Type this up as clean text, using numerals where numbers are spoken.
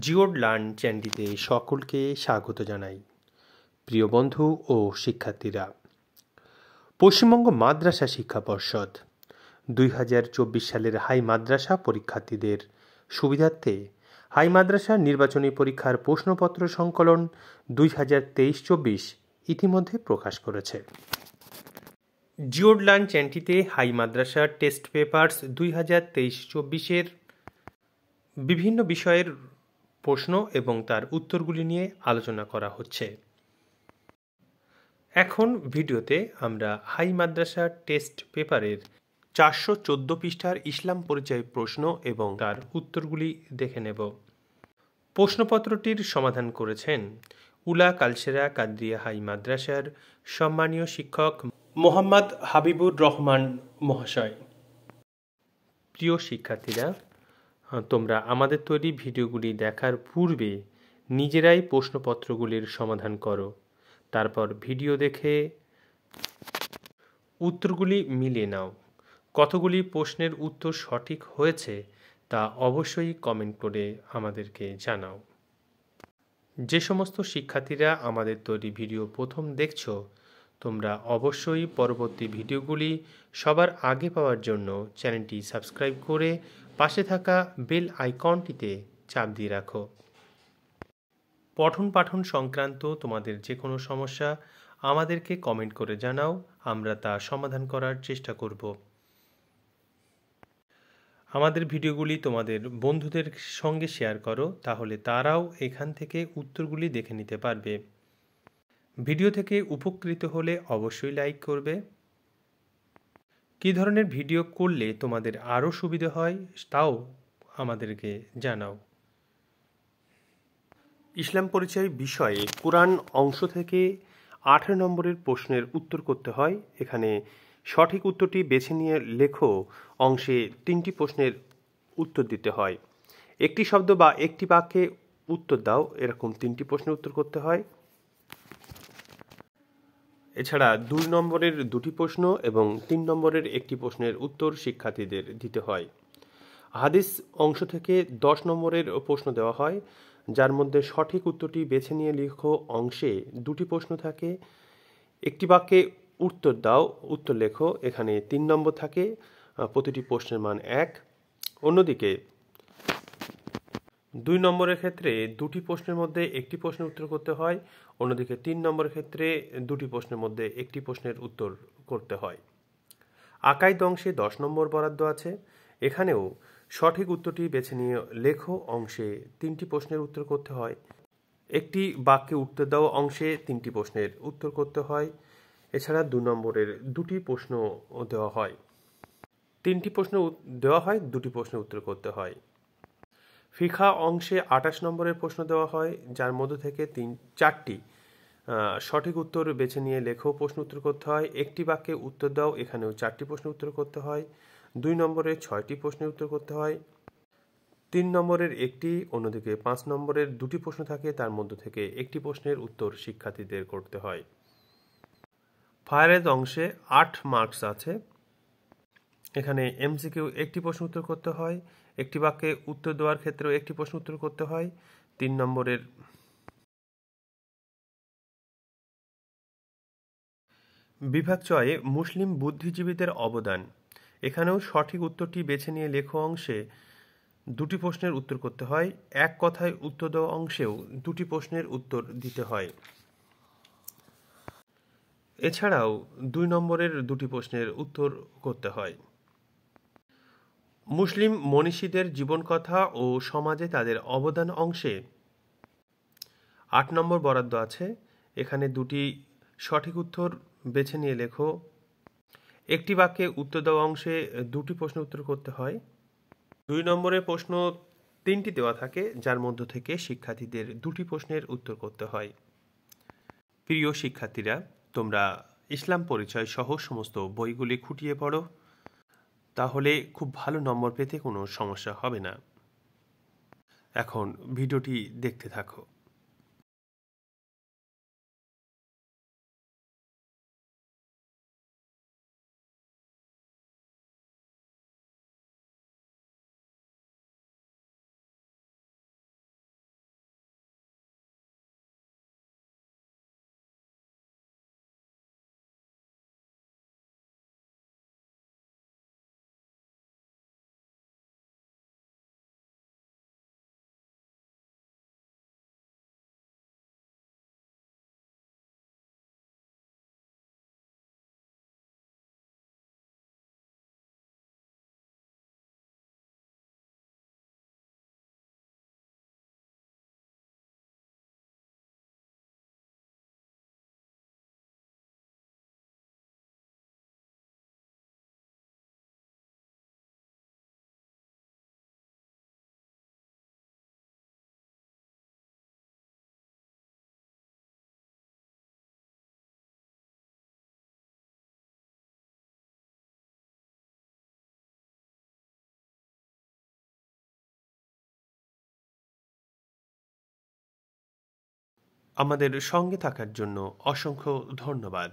জিওড learn চ্যানেলটিতে সকলকে স্বাগত জানাই। প্রিয় বন্ধু ও শিক্ষার্থীরা, পশ্চিমবঙ্গ মাদ্রাসা শিক্ষা পর্ষদ 2024 সালের হাই মাদ্রাসা পরীক্ষার্থীদের সুবিধার্থে হাই মাদ্রাসা নির্বাচনী পরীক্ষার প্রশ্নপত্র সংকলন 2023-24 ইতিমধ্যে প্রকাশ করেছে। জিওড লার্ন চ্যানেলটিতে হাই মাদ্রাসা টেস্ট পেপারস 2023-24 বিভিন্ন বিষয়ের প্রশ্ন এবং তার উত্তরগুলি নিয়ে আলোচনা করা হচ্ছে। এখন ভিডিওতে আমরা হাই মাদ্রাসা টেস্ট পেপারের 414 পৃষ্ঠার ইসলাম পরিচয় প্রশ্ন এবং তার উত্তরগুলি দেখে নেব। প্রশ্নপত্রটির সমাধান করেছেন উলা কালসেরা কাদরিয়া হাই মাদ্রাসার সম্মানীয় শিক্ষক মোহাম্মদ হাবিবুর রহমান মহাশয়। প্রিয় শিক্ষার্থীরা, তোমরা আমাদের তৈরি ভিডিওগুলি দেখার পূর্বে নিজেরাই প্রশ্নপত্রগুলির সমাধান করো। তারপর ভিডিও দেখে উত্তরগুলি মিলিয়ে নাও। কতগুলি প্রশ্নের উত্তর সঠিক হয়েছে তা অবশ্যই কমেন্ট করে আমাদেরকে জানাও। যে সমস্ত শিক্ষার্থীরা আমাদের তৈরি ভিডিও প্রথম দেখছো, তোমরা অবশ্যই পরবর্তী ভিডিওগুলি সবার আগে পাওয়ার জন্য চ্যানেলটি সাবস্ক্রাইব করে পাশে থাকা বেল আইকনটিতে চাপ দিয়ে রাখো। পঠন পাঠন সংক্রান্ত তোমাদের যে কোনো সমস্যা আমাদেরকে কমেন্ট করে জানাও, আমরা তা সমাধান করার চেষ্টা করব। আমাদের ভিডিওগুলি তোমাদের বন্ধুদের সঙ্গে শেয়ার করো, তাহলে তারাও এখান থেকে উত্তরগুলি দেখে নিতে পারবে। ভিডিও থেকে উপকৃত হলে অবশ্যই লাইক করবে। কী ধরনের ভিডিও করলে তোমাদের আরও সুবিধা হয় তাও আমাদেরকে জানাও। ইসলাম পরিচয় বিষয়ে কুরআন অংশ থেকে 18 নম্বরের প্রশ্নের উত্তর করতে হয়। এখানে সঠিক উত্তরটি বেছে নিয়ে লেখো অংশে 3টি প্রশ্নের উত্তর দিতে হয়। একটি শব্দ বা একটি বাক্যে উত্তর দাও, এরকম 3টি প্রশ্নের উত্তর করতে হয়। এছাড়া 2 নম্বরের 2টি প্রশ্ন এবং 3 নম্বরের একটি প্রশ্নের উত্তর শিক্ষার্থীদের দিতে হয়। হাদিস অংশ থেকে 10 নম্বরের প্রশ্ন দেওয়া হয়, যার মধ্যে সঠিক উত্তরটি বেছে নিয়ে লেখো অংশে 2টি প্রশ্ন থাকে। একটি বাক্যে উত্তর দাও, উত্তর লেখো, এখানে 3 নম্বর থাকে, প্রতিটি প্রশ্নের মান 1। অন্যদিকে 2 নম্বরের ক্ষেত্রে 2টি প্রশ্নের মধ্যে একটি প্রশ্নের উত্তর করতে হয়, অন্যদিকে 3 নম্বরের ক্ষেত্রে 2টি প্রশ্নের মধ্যে একটি প্রশ্নের উত্তর করতে হয়। আকাইদ অংশে 10 নম্বর বরাদ্দ আছে। এখানেও সঠিক উত্তরটি বেছে নিয়ে লেখো অংশে 3টি প্রশ্নের উত্তর করতে হয়। একটি বাক্যে উত্তর দাও অংশে 3টি প্রশ্নের উত্তর করতে হয়। এছাড়া 2 নম্বরের 2টি প্রশ্ন দেওয়া হয়। 3টি প্রশ্ন দেওয়া হয়, 2টি প্রশ্নের উত্তর করতে হয়। ফিকহ অংশে 28 নম্বরের প্রশ্ন দেওয়া হয়, যার মধ্য থেকে 4টি সঠিক উত্তর বেছে নিয়ে লেখো প্রশ্ন উত্তর করতে হয়। একটি বাক্যে উত্তর দাও, এখানেও 4টি প্রশ্ন উত্তর করতে হয়। 2 নম্বরের 6টি প্রশ্নের উত্তর করতে হয়। 3 নম্বরের একটি, অন্যদিকে 5 নম্বরের 2টি প্রশ্ন থাকে, তার মধ্য থেকে একটি প্রশ্নের উত্তর শিক্ষার্থীদের করতে হয়। ফায়ারেজ অংশে 8 মার্কস আছে। এখানে এমসিকিউ একটি প্রশ্ন উত্তর করতে হয়। একটি বাক্যে উত্তর দেওয়ার ক্ষেত্রেও একটি প্রশ্ন উত্তর করতে হয়। 3 নম্বরের বিভাগ চয়ে মুসলিম বুদ্ধিজীবীদের অবদান। এখানেও সঠিক উত্তরটি বেছে নিয়ে লেখো অংশে 2টি প্রশ্নের উত্তর করতে হয়। এক কথায় উত্তর দেওয়া অংশেও 2টি প্রশ্নের উত্তর দিতে হয়। এছাড়াও 2 নম্বরের 2টি প্রশ্নের উত্তর করতে হয়। মুসলিম মনীষীদের জীবনকথা ও সমাজে তাদের অবদান অংশে 8 নম্বর বরাদ্দ আছে। এখানে 2টি সঠিক উত্তর বেছে নিয়ে লেখো। একটি বাক্যে উত্তর দেওয়া অংশে 2টি প্রশ্ন উত্তর করতে হয়। 2 নম্বরের প্রশ্ন 3টি দেওয়া থাকে, যার মধ্য থেকে শিক্ষার্থীদের 2টি প্রশ্নের উত্তর করতে হয়। প্রিয় শিক্ষার্থীরা, তোমরা ইসলাম পরিচয় সহ সমস্ত বইগুলি খুঁটিয়ে পড়ো, তাহলে খুব ভালো নম্বর পেতে কোনো সমস্যা হবে না। এখন ভিডিওটি দেখতে থাকো। আমাদের সঙ্গে থাকার জন্য অসংখ্য ধন্যবাদ।